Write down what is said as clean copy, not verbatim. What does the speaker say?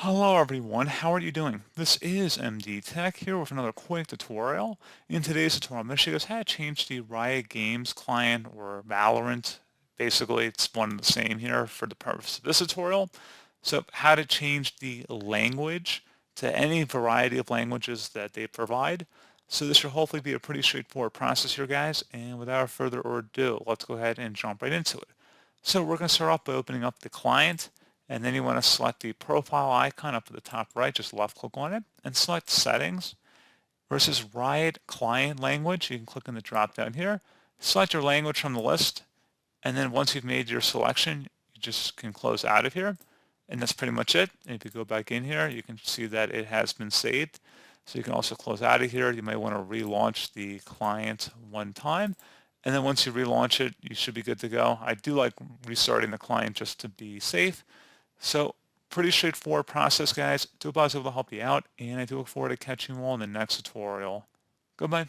Hello everyone, how are you doing? This is MD Tech here with another quick tutorial. In today's tutorial, I'm going to show you guys how to change the Riot Games client or Valorant. Basically, it's one and the same here for the purpose of this tutorial. So how to change the language to any variety of languages that they provide. So this should hopefully be a pretty straightforward process here, guys. And without further ado, let's go ahead and jump right into it. So we're going to start off by opening up the client. And then you want to select the profile icon up at the top right, just left click on it, and select settings versus Riot client language. You can click on the drop down here, select your language from the list, and then once you've made your selection, you just can close out of here. And that's pretty much it. And if you go back in here, you can see that it has been saved. So you can also close out of here. You might want to relaunch the client one time. And then once you relaunch it, you should be good to go. I do like restarting the client just to be safe. So pretty straightforward process, guys. I hope I was able to help you out, and I do look forward to catching you all in the next tutorial. Goodbye.